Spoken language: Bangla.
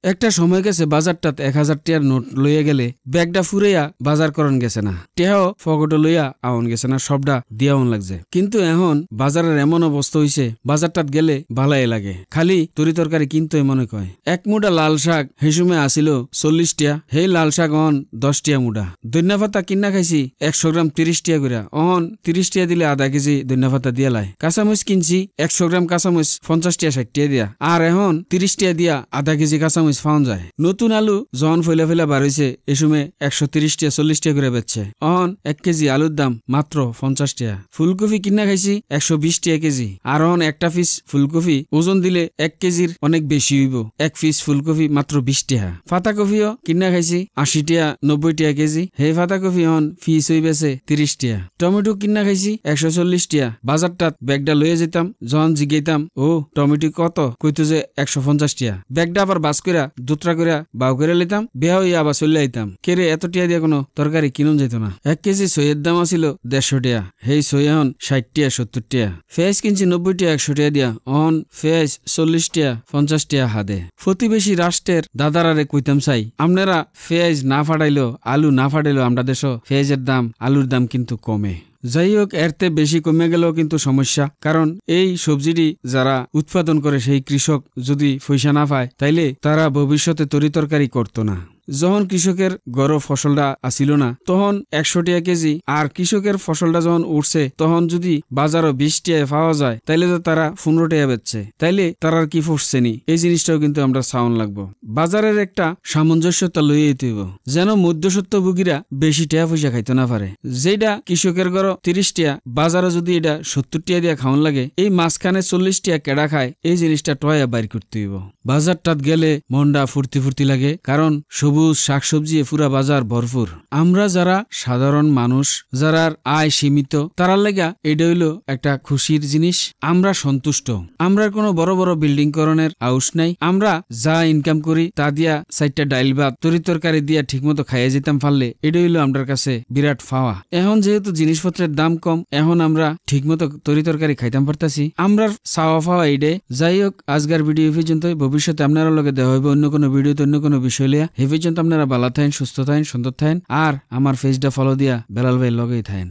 একটা সময় গেছে বাজারটাত 1000 টিয়ার নোট লইয়া গেলে ব্যাগটা ফুরাইয়া বাজার করন গেছে না, টেহাও ফগটো লইয়া আউন গেছে না, সবটা দিয়াউন লাগছে। কিন্তু এখন বাজারের এমন অবস্থা হইছে বাজারটাত গেলে ভালাই লাগে, খালি তরি তরকারি কিন্তু মনে কয়। এক মুঠা লাল শাক সেই সময় আসিল 40 টিয়া, সেই লাল শাক অন 10 টিয়া মুঠা। ধনিয়া পাতা কিনা খাইছি 100 গ্রাম 30 টিয়া করে, অহন 30 টিয়া দিলে আধা কেজি ধনিয়া পাতা দিয়া লাই। কাঁচামরিচ কিনছি 100 গ্রাম কাঁচামরিচ 50 টিয়া 60 টিয়া দিয়া, আর এখন 30 টিয়া দিয়া আধা কেজি কাঁচামরিচ পাওয়া যায়। নতুন আলু যখন ফইলা ফইলা বার হইছে এ সময় 130 টিয়া 40 টিয়া করে বেচছে, অহন 1 কেজি আলুর দাম মাত্র 50 টিয়া। ফুলকপি কিনা খাইছি 120 টিয়া কেজি, আর অহন একটা পিস ফুলকপি ওজন দিলে 1 কেজির অনেক বেশি হইব, 1 পিস ফুলকপি মাত্র 20 টিয়া। পাতাকপিও কিনা খাইছি 80 টিয়া 90 টিয়া কেজি, সেই পাতাকপি অন পিস হইবেছে 30 টিয়া। টমেটো কিনা খাইছি 140 টিয়া। বাজারটাত ব্যাগটা লইয়া যেতাম, যখন জিগাইতাম ও টমেটো কত, কইতো যে 150 টিয়া। ব্যাগটা আবার বাস কইরা দুত্রা কইরা বাউ করে লইতাম, বেহা হইয়া আবার চলে আইতাম। কেরে এত টিয়া দিয়ে কোনো তরকারি কিনুন যেত না। 1 কেজি সইয়ের দাম আছিল 150 টিয়া, সেই সই এখন 60 টিয়া 70 টিয়া। পেঁয়াজ কিনছি 90 টিয়া 100 টিয়া দিয়া, অহন পেঁয়াজ 40 টিয়া 50 টিয়া হাদে। প্রতিবেশী রাষ্ট্রের দাদারারে কইতাম চাই, আপনারা পেঁয়াজ না ফাটাইলো আলু না ফাটাইলো আমরা দেশ পেঁয়াজের দাম আলুর দাম কিন্তু কমে। যাই হোক, এরতে বেশি কমে গেলেও কিন্তু সমস্যা, কারণ এই সবজিটি যারা উৎপাদন করে সেই কৃষক যদি পয়সা না পায় তাইলে তারা ভবিষ্যতে তরি তরকারি করতো না। যখন কৃষকের গড় ফসলটা আসিল না তখন 100 টিয়া কেজি, আর কৃষকের ফসলটা যখন উঠছে তখন যদি বাজারও 20 টিয়ায় পাওয়া যায় তাইলে তো তারা 15 টিয়া বেচছে, তাইলে তারার কি ফুটছেনি? এই জিনিসটাও কিন্তু আমরা সাউন্ড লাগবো। বাজারের একটা সামঞ্জস্যতা লইয়ে হইব, যেন মধ্যস্বত্বভোগীরা বেশি টিয়া পয়সা খাইতে না পারে। যেটা কৃষকের গড় 30 টিয়া, বাজারে যদি এটা 70 টিয়া দিয়া খাওয়ান লাগে, এই মাঝখানে 40 টিয়া কেডা খায়, এই জিনিসটা টয়া বাইর করতে হইব। বাজারটাত গেলে মনটা ফুর্তি ফুর্তি লাগে, কারণ সবুজ শাকসবজি পুরা বাজার ভরপুর। আমরা যারা সাধারণ মানুষ, যারা আয় সীমিত, তারার লাগা এটা হইল একটা খুশির জিনিস। আমরা সন্তুষ্ট, আমরা কোনো বড় বড় বিল্ডিং করণের আউস নাই। আমরা যা ইনকাম করি তা দিয়া 4টা ডাইল ভাত তরি তরকারি দিয়া ঠিক মতো খাইয়া যেতাম পারলে এটা হইল আমরার কাছে বিরাট পাওয়া। এখন যেহেতু জিনিসপত্রের দাম কম, এখন আমরা ঠিক মতো তরি তরকারি খাইতাম পারতাছি, আমরা চাওয়া পাওয়া এইডে। যাই হোক, আজকের ভিডিও পর্যন্ত। ভবিষ্যতে আপনারা লগে দেওয়া হইবে অন্য কোনো ভিডিওতে অন্য কোনো বিষয় লিয়া। এই পর্যন্ত আপনারা ভালো থাকেন, সুস্থ থাকেন, সুন্দর থাকেন, আর আমার পেজটা ফলো দিয়া বেলাল ভাই লগেই থাকেন।